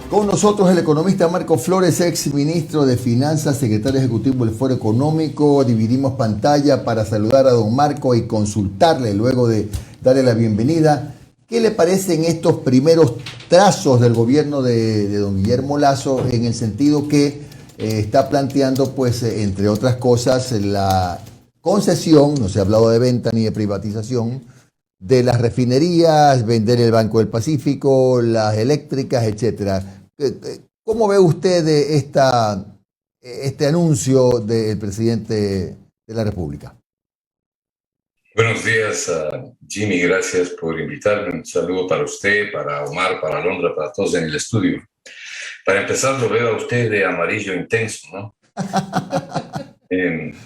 Con nosotros el economista Marco Flores, ex ministro de Finanzas, secretario ejecutivo del Foro Económico. Dividimos pantalla para saludar a don Marco y consultarle luego de darle la bienvenida. ¿Qué le parecen estos primeros trazos del gobierno de don Guillermo Lasso en el sentido que está planteando, pues, entre otras cosas, la concesión, no se ha hablado de venta ni de privatización, de las refinerías, vender el Banco del Pacífico, las eléctricas, etcétera? ¿Cómo ve usted este anuncio del presidente de la República? Buenos días, Jimmy, gracias por invitarme. Un saludo para usted, para Omar, para Alondra, para todos en el estudio. Para empezar, lo veo a usted de amarillo intenso, ¿no?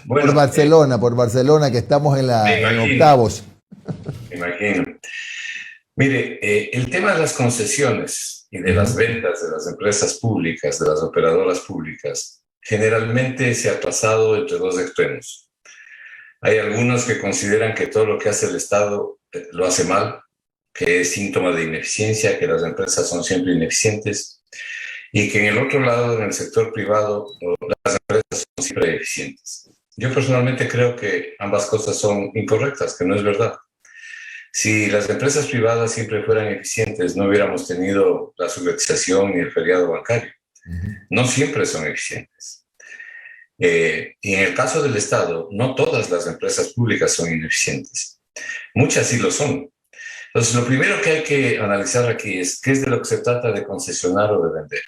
Bueno, por Barcelona, que estamos en octavos. Me imagino. Mire, el tema de las concesiones y de las ventas de las empresas públicas, de las operadoras públicas, generalmente se ha pasado entre dos extremos. Hay algunos que consideran que todo lo que hace el Estado lo hace mal, que es síntoma de ineficiencia, que las empresas son siempre ineficientes, y que en el otro lado, en el sector privado, las empresas son siempre eficientes. Yo personalmente creo que ambas cosas son incorrectas, que no es verdad. Si las empresas privadas siempre fueran eficientes, no hubiéramos tenido la subsidiación ni el feriado bancario. No siempre son eficientes. Y en el caso del Estado, no todas las empresas públicas son ineficientes. Muchas sí lo son. Entonces, lo primero que hay que analizar aquí es qué es de lo que se trata de concesionar o de vender.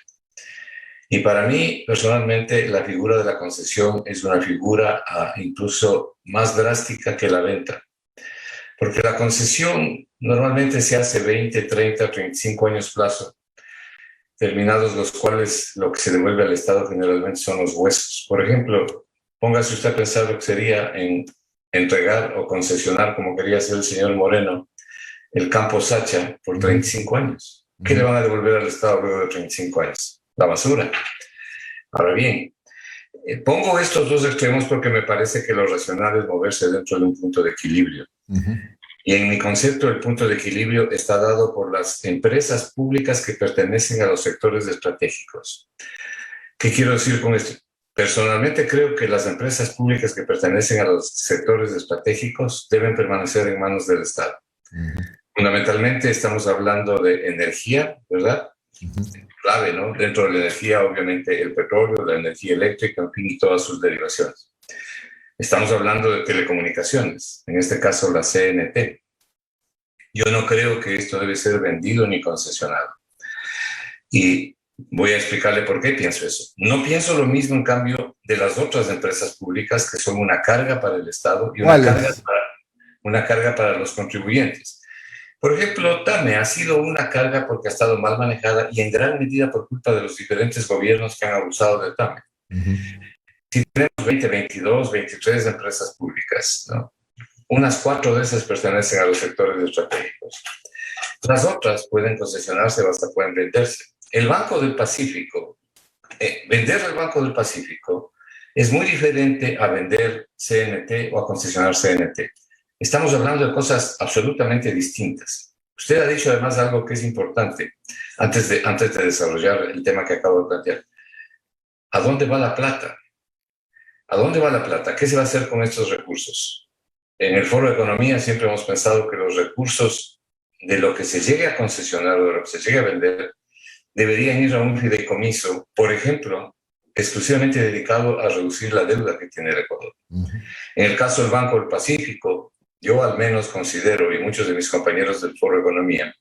Y para mí, personalmente, la figura de la concesión es una figura incluso más drástica que la venta. Porque la concesión normalmente se hace 20, 30, 35 años plazo, terminados los cuales lo que se devuelve al Estado generalmente son los huesos. Por ejemplo, póngase usted a pensar lo que sería en entregar o concesionar, como quería hacer el señor Moreno, el campo Sacha por 35 años. ¿Qué le van a devolver al Estado luego de 35 años? La basura. Ahora bien, pongo estos dos extremos porque me parece que lo racional es moverse dentro de un punto de equilibrio. Y en mi concepto, el punto de equilibrio está dado por las empresas públicas que pertenecen a los sectores estratégicos. ¿Qué quiero decir con esto? Personalmente creo que las empresas públicas que pertenecen a los sectores estratégicos deben permanecer en manos del Estado. Fundamentalmente estamos hablando de energía, ¿verdad? Clave, ¿no? Dentro de la energía, obviamente, el petróleo, la energía eléctrica, en fin, y todas sus derivaciones. Estamos hablando de telecomunicaciones, en este caso la CNT. Yo no creo que esto debe ser vendido ni concesionado. Y voy a explicarle por qué pienso eso. No pienso lo mismo, en cambio, de las otras empresas públicas que son una carga para el Estado y una carga para los contribuyentes. Por ejemplo, TAME ha sido una carga porque ha estado mal manejada y en gran medida por culpa de los diferentes gobiernos que han abusado de TAME. Si tenemos 20, 22, 23 empresas públicas, ¿no? Unas 4 de esas pertenecen a los sectores estratégicos. Las otras pueden concesionarse o hasta pueden venderse. El Banco del Pacífico, vender el Banco del Pacífico es muy diferente a vender CNT o a concesionar CNT. Estamos hablando de cosas absolutamente distintas. Usted ha dicho además algo que es importante antes de desarrollar el tema que acabo de plantear. ¿A dónde va la plata? ¿A dónde va la plata? ¿Qué se va a hacer con estos recursos? En el Foro de Economía siempre hemos pensado que los recursos de lo que se llegue a concesionar o de lo que se llegue a vender deberían ir a un fideicomiso, por ejemplo, exclusivamente dedicado a reducir la deuda que tiene el Ecuador. En el caso del Banco del Pacífico, yo al menos considero, y muchos de mis compañeros del Foro de Economía,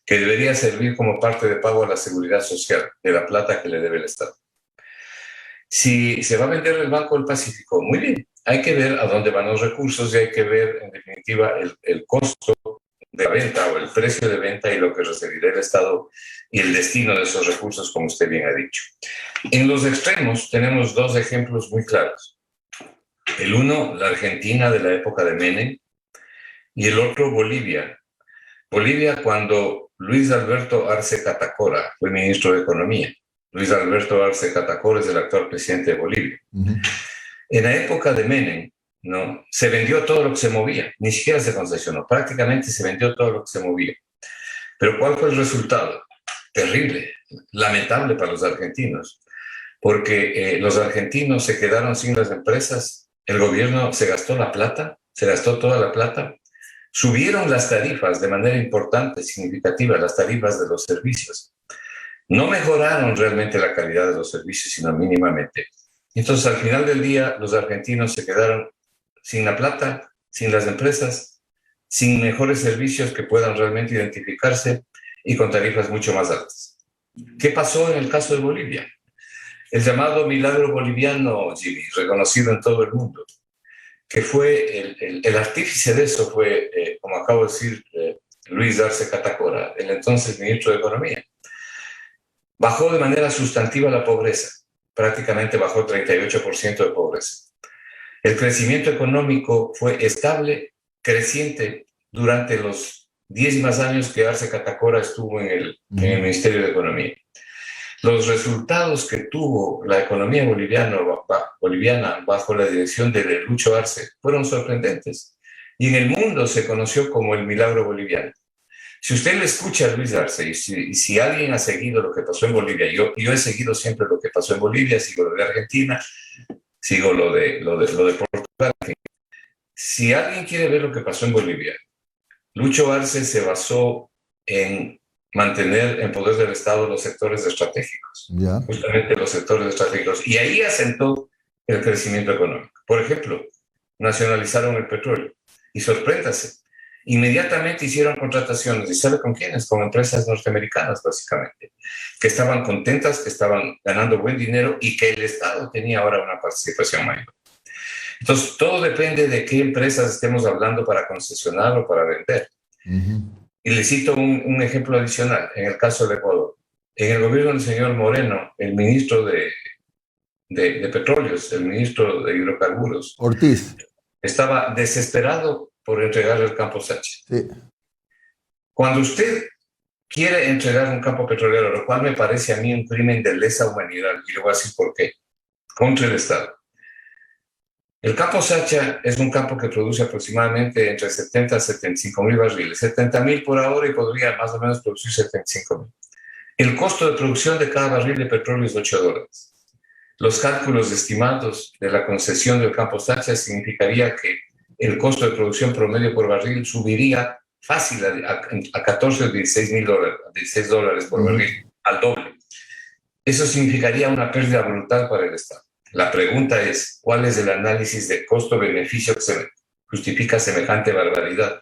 que debería servir como parte de pago a la seguridad social de la plata que le debe el Estado. Si se va a vender el Banco del Pacífico, muy bien, hay que ver a dónde van los recursos y hay que ver, en definitiva, el costo de venta o el precio de venta y lo que recibirá el Estado y el destino de esos recursos, como usted bien ha dicho. En los extremos tenemos dos ejemplos muy claros. El uno, la Argentina de la época de Menem, y el otro, Bolivia. Bolivia cuando Luis Alberto Arce Catacora fue ministro de Economía. Luis Alberto Arce Catacora es el actual presidente de Bolivia. En la época de Menem, ¿no? Se vendió todo lo que se movía, ni siquiera se concesionó, prácticamente se vendió todo lo que se movía. Pero ¿cuál fue el resultado? Terrible. lamentable para los argentinos, porque los argentinos se quedaron sin las empresas, el gobierno se gastó la plata, se gastó toda la plata, subieron las tarifas de manera importante, significativa, las tarifas de los servicios. No mejoraron realmente la calidad de los servicios, sino mínimamente. Entonces, al final del día, los argentinos se quedaron sin la plata, sin las empresas, sin mejores servicios que puedan realmente identificarse y con tarifas mucho más altas. ¿Qué pasó en el caso de Bolivia? El llamado milagro boliviano, Jimmy, reconocido en todo el mundo, que fue el artífice de eso fue, como acabo de decir, Luis Arce Catacora, el entonces ministro de Economía. Bajó de manera sustantiva la pobreza, prácticamente bajó 38% de pobreza. El crecimiento económico fue estable, creciente, durante los 10 más años que Arce Catacora estuvo en el Ministerio de Economía. Los resultados que tuvo la economía boliviana bajo la dirección de Lucho Arce fueron sorprendentes y en el mundo se conoció como el milagro boliviano. Si usted le escucha a Luis Arce y si alguien ha seguido lo que pasó en Bolivia, yo he seguido siempre lo que pasó en Bolivia, sigo lo de Argentina, sigo lo de Portugal. Si alguien quiere ver lo que pasó en Bolivia, Lucho Arce se basó en mantener en poder del Estado los sectores estratégicos, justamente los sectores estratégicos, y ahí asentó el crecimiento económico. Por ejemplo, nacionalizaron el petróleo, y sorpréndase, inmediatamente hicieron contrataciones, ¿y sabe con quiénes? Con empresas norteamericanas, básicamente, que estaban contentas, que estaban ganando buen dinero y que el Estado tenía ahora una participación mayor. Entonces, todo depende de qué empresas estemos hablando para concesionar o para vender. Y le cito un ejemplo adicional, en el caso del Ecuador. En el gobierno del señor Moreno, el ministro de Petróleos, el ministro de Hidrocarburos, Ortiz, estaba desesperado por entregar el campo Sachi. Sí. Cuando usted quiere entregar un campo petrolero, lo cual me parece a mí un crimen de lesa humanidad, y le voy a decir por qué, contra el Estado. El campo Sacha es un campo que produce aproximadamente entre 70 a 75 mil barriles, 70 mil por ahora y podría más o menos producir 75 mil. El costo de producción de cada barril de petróleo es $8. Los cálculos estimados de la concesión del campo Sacha significaría que el costo de producción promedio por barril subiría fácil a 14 o 16 mil dólares, $16 por barril, al doble. Eso significaría una pérdida brutal para el Estado. La pregunta es, ¿cuál es el análisis de costo-beneficio que se justifica semejante barbaridad?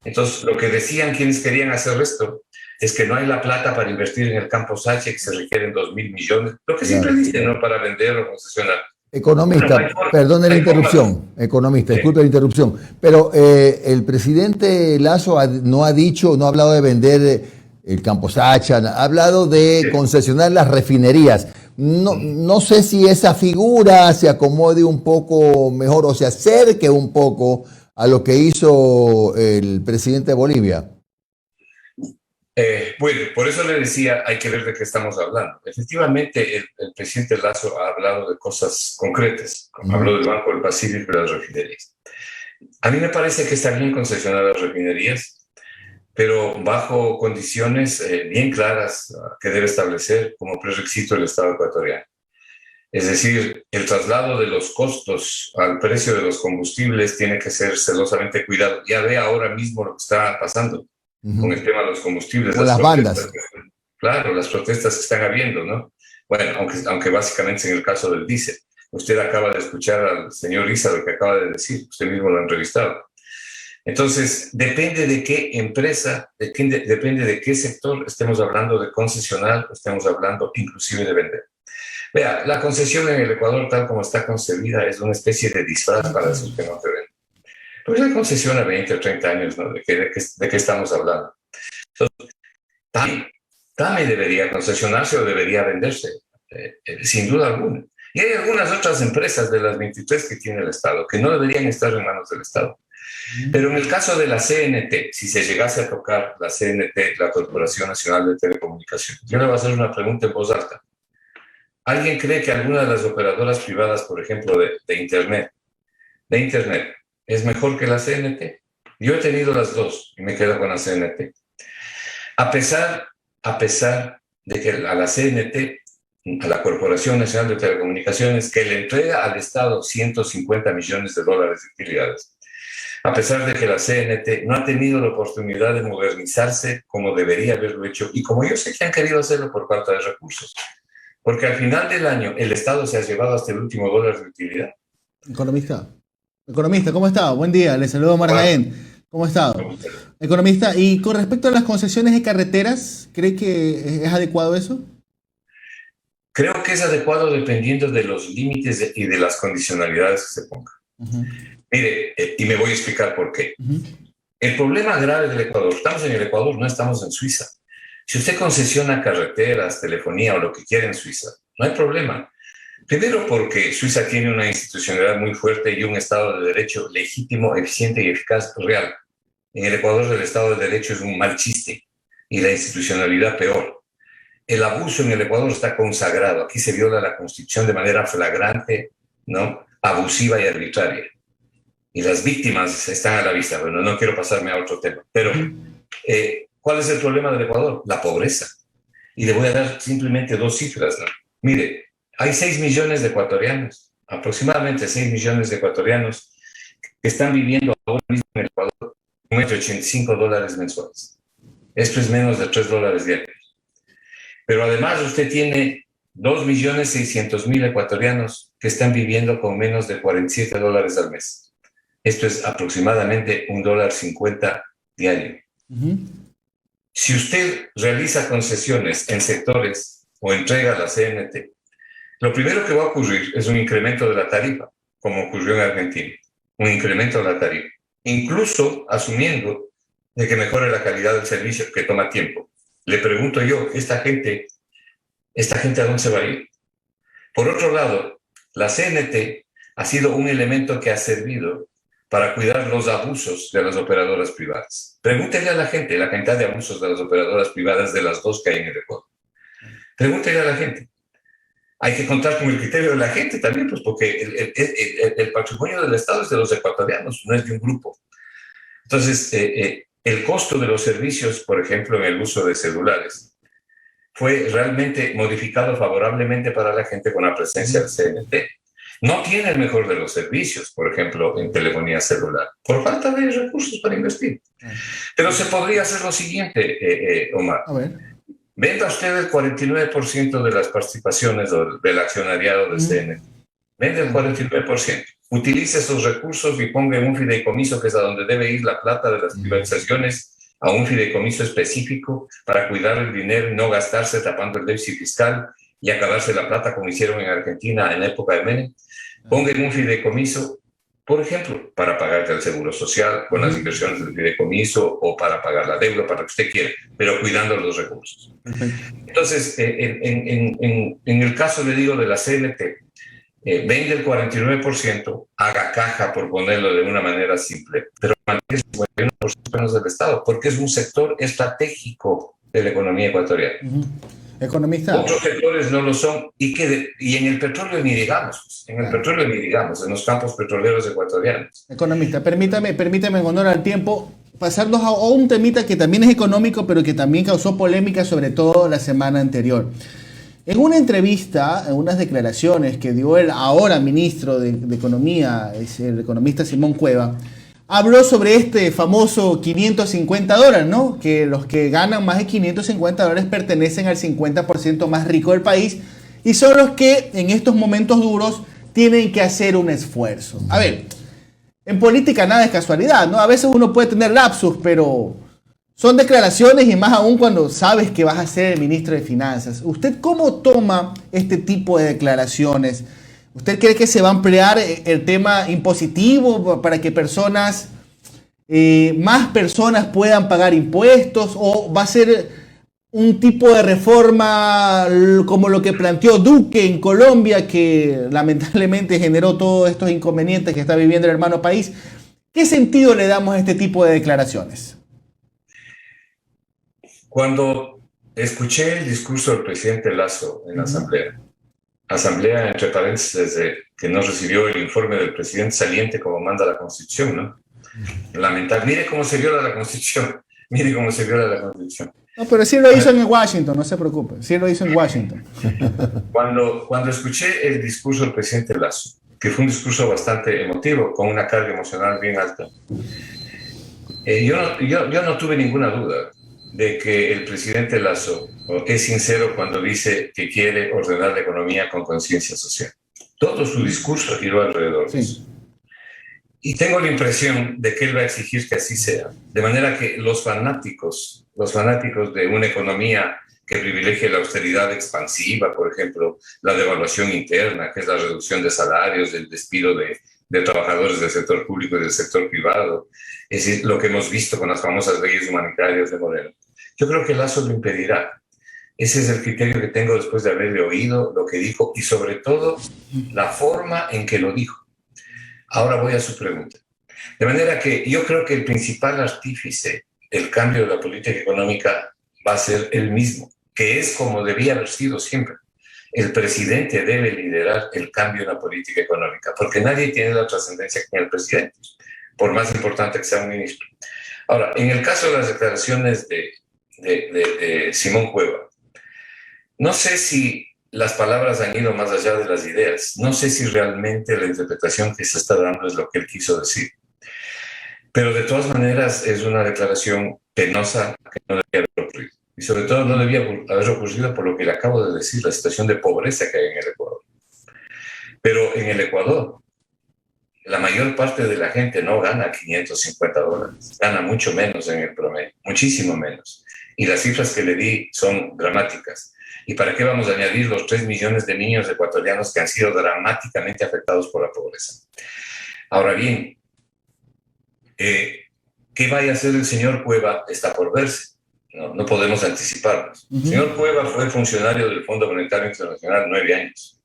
Entonces, lo que decían quienes querían hacer esto es que no hay la plata para invertir en el campo Sachi, que se requieren 2.000 millones, lo que siempre dicen, ¿no? Para vender o concesionar. Economista, perdone la interrupción, economista, disculpe la interrupción, pero el presidente Lasso no ha dicho, no ha hablado de vender el campo Sacha, ha hablado de concesionar las refinerías. No sé si esa figura se acomode un poco mejor o se acerque un poco a lo que hizo el presidente de Bolivia. Bueno, por eso le decía, hay que ver de qué estamos hablando. Efectivamente, el presidente Lasso ha hablado de cosas concretas, habló del Banco del Pacífico y de las refinerías. A mí me parece que está bien concesionar las refinerías, pero bajo condiciones bien claras que debe establecer como prerequisito el Estado ecuatoriano. Es decir, el traslado de los costos al precio de los combustibles tiene que ser celosamente cuidado. Ya ve ahora mismo lo que está pasando con el tema de los combustibles. Con las bandas. Claro, las protestas que están habiendo, ¿no? Bueno, aunque básicamente en el caso del diésel. Usted acaba de escuchar al señor Isa lo que acaba de decir, usted mismo lo ha entrevistado. Entonces, depende de qué empresa, depende de qué sector estemos hablando de concesionar, estemos hablando inclusive de vender. Vea, la concesión en el Ecuador, tal como está concebida, es una especie de disfraz para decir que no te venden. Pues la concesión a 20 o 30 años, ¿no? ¿De qué estamos hablando? Entonces, TAMI debería concesionarse o debería venderse, sin duda alguna. Y hay algunas otras empresas de las 23 que tiene el Estado que no deberían estar en manos del Estado. Pero en el caso de la CNT, si se llegase a tocar la CNT, la Corporación Nacional de Telecomunicaciones, yo le voy a hacer una pregunta en voz alta. ¿Alguien cree que alguna de las operadoras privadas, por ejemplo, de Internet, es mejor que la CNT? Yo he tenido las dos y me quedo con la CNT. A pesar de que a la CNT, a la Corporación Nacional de Telecomunicaciones, que le entrega al Estado 150 millones de dólares de utilidades, a pesar de que la CNT no ha tenido la oportunidad de modernizarse como debería haberlo hecho y como yo sé que han querido hacerlo por falta de recursos. Porque al final del año el Estado se ha llevado hasta el último dólar de utilidad. Economista, ¿cómo está? Buen día, le saludo a Omar Jaén. ¿Cómo está? Economista, y con respecto a las concesiones de carreteras, ¿cree que es adecuado eso? Creo que es adecuado dependiendo de los límites y de las condicionalidades que se pongan. Mire, y me voy a explicar por qué. El problema grave del Ecuador, estamos en el Ecuador, no estamos en Suiza. Si usted concesiona carreteras, telefonía o lo que quiera en Suiza, no hay problema. Primero porque Suiza tiene una institucionalidad muy fuerte y un Estado de Derecho legítimo, eficiente y eficaz real. En el Ecuador el Estado de Derecho es un mal chiste y la institucionalidad peor. El abuso en el Ecuador está consagrado. Aquí se viola la Constitución de manera flagrante, ¿no? Abusiva y arbitraria. Y las víctimas están a la vista. Bueno, no quiero pasarme a otro tema. Pero, ¿cuál es el problema del Ecuador? La pobreza. Y le voy a dar simplemente dos cifras, ¿no? Mire, hay 6 millones de ecuatorianos, aproximadamente 6 millones de ecuatorianos que están viviendo ahora mismo en el Ecuador con $85 mensuales. Esto es menos de $3 diarios. Pero además usted tiene 2.600.000 ecuatorianos que están viviendo con menos de $47 al mes. Esto es aproximadamente $1.50 diario. Si usted realiza concesiones en sectores o entrega a la CNT, lo primero que va a ocurrir es un incremento de la tarifa, como ocurrió en Argentina, un incremento de la tarifa, incluso asumiendo de que mejore la calidad del servicio, que toma tiempo. Le pregunto yo, ¿esta gente a dónde se va a ir? Por otro lado, la CNT ha sido un elemento que ha servido para cuidar los abusos de las operadoras privadas. Pregúntele a la gente la cantidad de abusos de las operadoras privadas de las dos que hay en el Ecuador. Pregúntele a la gente. Hay que contar con el criterio de la gente también, pues porque el patrimonio del Estado es de los ecuatorianos, no es de un grupo. Entonces, el costo de los servicios, por ejemplo, en el uso de celulares, fue realmente modificado favorablemente para la gente con la presencia del CNT. No tiene el mejor de los servicios, por ejemplo, en telefonía celular, por falta de recursos para invertir. Pero se podría hacer lo siguiente, Omar. A ver. Venda usted el 49% de las participaciones del accionariado del CNT. Vende el 49%. Utilice esos recursos y ponga en un fideicomiso, que es a donde debe ir la plata de las privatizaciones, a un fideicomiso específico para cuidar el dinero y no gastarse tapando el déficit fiscal y acabarse la plata como hicieron en Argentina en la época de Menem. Ponga en un fideicomiso, por ejemplo, para pagar el seguro social con las inversiones del fideicomiso o para pagar la deuda, para lo que usted quiera, pero cuidando los recursos. Entonces, en el caso, le digo, de la CNT, vende el 49%, haga caja, por ponerlo de una manera simple, pero mantiene el 51% del Estado, porque es un sector estratégico de la economía ecuatoriana. Economista. Otros sectores no lo son, y en el petróleo ni digamos, en los campos petroleros ecuatorianos. Economista, permítame en honor al tiempo, pasarnos a un temita que también es económico, pero que también causó polémica, sobre todo la semana anterior. En una entrevista, en unas declaraciones que dio el ahora ministro de Economía, es el economista Simón Cueva, habló sobre este famoso $550, ¿no? Que los que ganan más de $550 pertenecen al 50% más rico del país y son los que en estos momentos duros tienen que hacer un esfuerzo. A ver, en política nada es casualidad, ¿no? A veces uno puede tener lapsus, pero son declaraciones y más aún cuando sabes que vas a ser el ministro de Finanzas. ¿Usted cómo toma este tipo de declaraciones? ¿Usted cree que se va a ampliar el tema impositivo para que más personas puedan pagar impuestos? ¿O va a ser un tipo de reforma como lo que planteó Duque en Colombia, que lamentablemente generó todos estos inconvenientes que está viviendo el hermano país? ¿Qué sentido le damos a este tipo de declaraciones? Cuando escuché el discurso del presidente Lasso en la asamblea, entre paréntesis, desde que no recibió el informe del presidente saliente como manda la Constitución, ¿no? Lamentable. Mire cómo se viola la Constitución. No, pero sí lo hizo en Washington, no se preocupe. Sí lo hizo en Washington. Cuando escuché el discurso del presidente Lasso, que fue un discurso bastante emotivo, con una carga emocional bien alta, yo no tuve ninguna duda de que el presidente Lasso es sincero cuando dice que quiere ordenar la economía con conciencia social. Todo su discurso giró alrededor de eso. Y tengo la impresión de que él va a exigir que así sea. De manera que los fanáticos de una economía que privilegie la austeridad expansiva, por ejemplo, la devaluación interna, que es la reducción de salarios, el despido de trabajadores del sector público y del sector privado, es decir, lo que hemos visto con las famosas leyes humanitarias de Moreno. Yo creo que Lasso lo impedirá. Ese es el criterio que tengo después de haberle oído lo que dijo y sobre todo la forma en que lo dijo. Ahora voy a su pregunta. De manera que yo creo que el principal artífice del cambio de la política económica va a ser el mismo, que es como debía haber sido siempre. El presidente debe liderar el cambio en la política económica, porque nadie tiene la trascendencia que el presidente, por más importante que sea un ministro. Ahora, en el caso de las declaraciones de Simón Cueva, no sé si las palabras han ido más allá de las ideas. No sé si realmente la interpretación que se está dando es lo que él quiso decir. Pero de todas maneras es una declaración penosa que no debía haber ocurrido. Y sobre todo no debía haber ocurrido por lo que le acabo de decir, la situación de pobreza que hay en el Ecuador. Pero en el Ecuador, la mayor parte de la gente no gana $550, gana mucho menos en el promedio, muchísimo menos. Y las cifras que le di son dramáticas. ¿Y para qué vamos a añadir los 3 millones de niños ecuatorianos que han sido dramáticamente afectados por la pobreza? Ahora bien, ¿qué vaya a hacer el señor Cueva? Está por verse. No podemos anticiparnos. El señor Cueva fue funcionario del Fondo Monetario Internacional 9 años.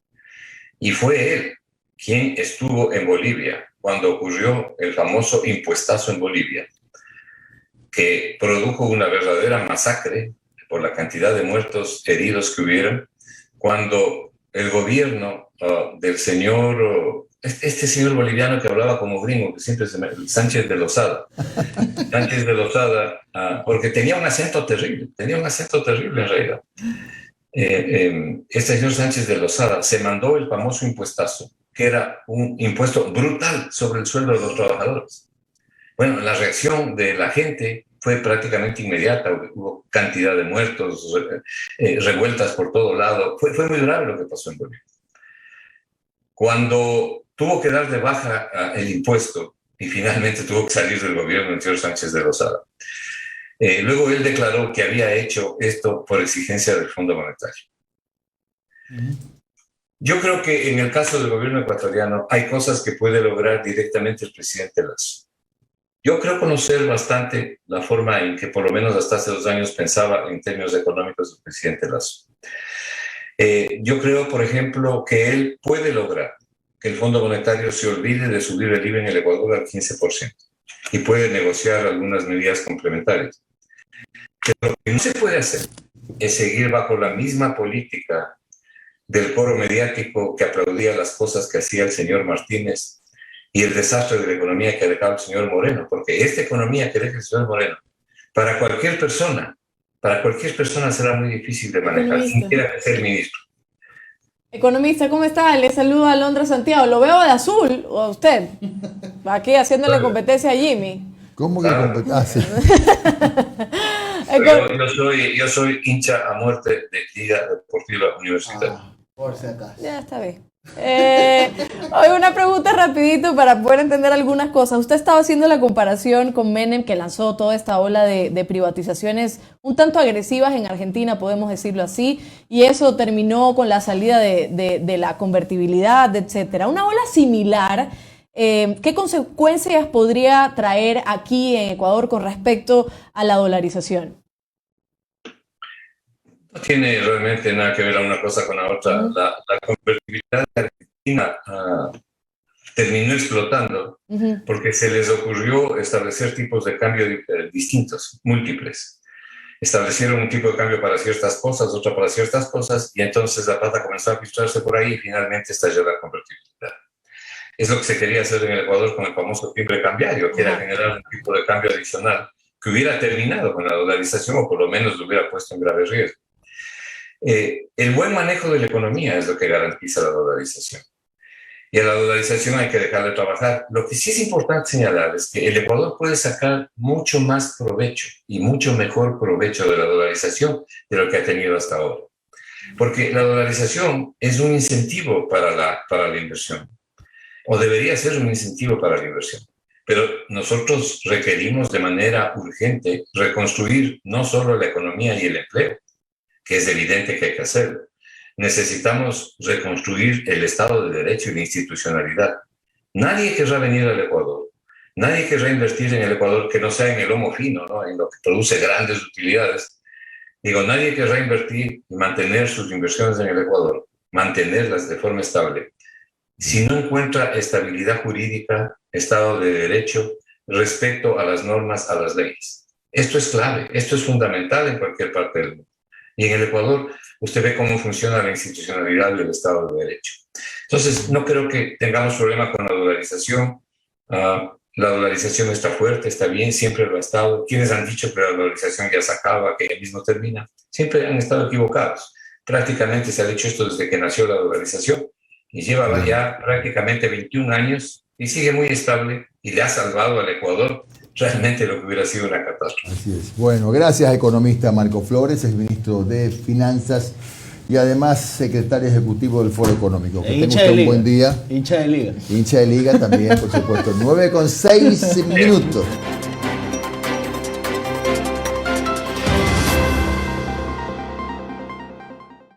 Y fue él quien estuvo en Bolivia cuando ocurrió el famoso impuestazo en Bolivia, que produjo una verdadera masacre por la cantidad de muertos, heridos que hubieron, cuando el gobierno del señor, este señor boliviano que hablaba como gringo, que siempre se me... Sánchez de Lozada, porque tenía un acento terrible en realidad. Este señor Sánchez de Lozada se mandó el famoso impuestazo, que era un impuesto brutal sobre el sueldo de los trabajadores. Bueno, la reacción de la gente fue prácticamente inmediata, hubo cantidad de muertos, revueltas por todo lado, fue muy grave lo que pasó en Bolivia. Cuando tuvo que dar de baja el impuesto y finalmente tuvo que salir del gobierno el señor Sánchez de Lozada, luego él declaró que había hecho esto por exigencia del Fondo Monetario. Yo creo que en el caso del gobierno ecuatoriano hay cosas que puede lograr directamente el presidente Lasso. Yo creo conocer bastante la forma en que por lo menos hasta hace 2 años pensaba en términos económicos el presidente Lasso. Yo creo, por ejemplo, que él puede lograr que el Fondo Monetario se olvide de subir el IVA en el Ecuador al 15% y puede negociar algunas medidas complementarias. Pero lo que no se puede hacer es seguir bajo la misma política del coro mediático que aplaudía las cosas que hacía el señor Martínez y el desastre de la economía que ha dejado el señor Moreno, porque esta economía que deja el señor Moreno, para cualquier persona será muy difícil de manejar, sin quiera ser ministro. Economista, ¿cómo está? Le saluda a Alondra Santiago. Lo veo de azul, o usted, aquí haciéndole competencia a Jimmy. ¿Cómo que competencia? Yo soy hincha a muerte de Liga Deportiva Universitaria. Por si acaso. Ya está bien. Hoy una pregunta rapidito para poder entender algunas cosas. Usted estaba haciendo la comparación con Menem, que lanzó toda esta ola de privatizaciones un tanto agresivas en Argentina, podemos decirlo así, y eso terminó con la salida de la convertibilidad, etcétera. Una ola similar, ¿qué consecuencias podría traer aquí en Ecuador con respecto a la dolarización? No tiene realmente nada que ver una cosa con la otra. La convertibilidad de Argentina terminó explotando porque se les ocurrió establecer tipos de cambio distintos, múltiples. Establecieron un tipo de cambio para ciertas cosas, otro para ciertas cosas, y entonces la plata comenzó a filtrarse por ahí y finalmente estalló la convertibilidad. Es lo que se quería hacer en el Ecuador con el famoso timbre cambiario, que era generar un tipo de cambio adicional que hubiera terminado con la dolarización o por lo menos lo hubiera puesto en grave riesgo. El buen manejo de la economía es lo que garantiza la dolarización. Y a la dolarización hay que dejarle trabajar. Lo que sí es importante señalar es que el Ecuador puede sacar mucho más provecho y mucho mejor provecho de la dolarización de lo que ha tenido hasta ahora. Porque la dolarización es un incentivo para la inversión, o debería ser un incentivo para la inversión. Pero nosotros requerimos de manera urgente reconstruir no solo la economía y el empleo, que es evidente que hay que hacerlo. Necesitamos reconstruir el Estado de Derecho y la institucionalidad. Nadie querrá venir al Ecuador, nadie querrá invertir en el Ecuador que no sea en el lomo fino, ¿no? En lo que produce grandes utilidades. Digo, nadie querrá invertir y mantener sus inversiones en el Ecuador, mantenerlas de forma estable, si no encuentra estabilidad jurídica, Estado de Derecho, respecto a las normas, a las leyes. Esto es clave, esto es fundamental en cualquier parte del mundo. Y en el Ecuador usted ve cómo funciona la institucionalidad del Estado de Derecho. Entonces, no creo que tengamos problema con la dolarización. La dolarización está fuerte, está bien, siempre lo ha estado. Quienes han dicho que la dolarización ya se acaba, que ya mismo termina, siempre han estado equivocados. Prácticamente se ha dicho esto desde que nació la dolarización y lleva ya prácticamente 21 años y sigue muy estable y le ha salvado al Ecuador realmente lo que hubiera sido una catástrofe. Así es. Bueno, gracias, economista Marco Flores, es ministro de Finanzas y además secretario ejecutivo del Foro Económico. Que tenga usted un buen día. Hincha de liga. Hincha de liga también, por supuesto. 9:06 minutos.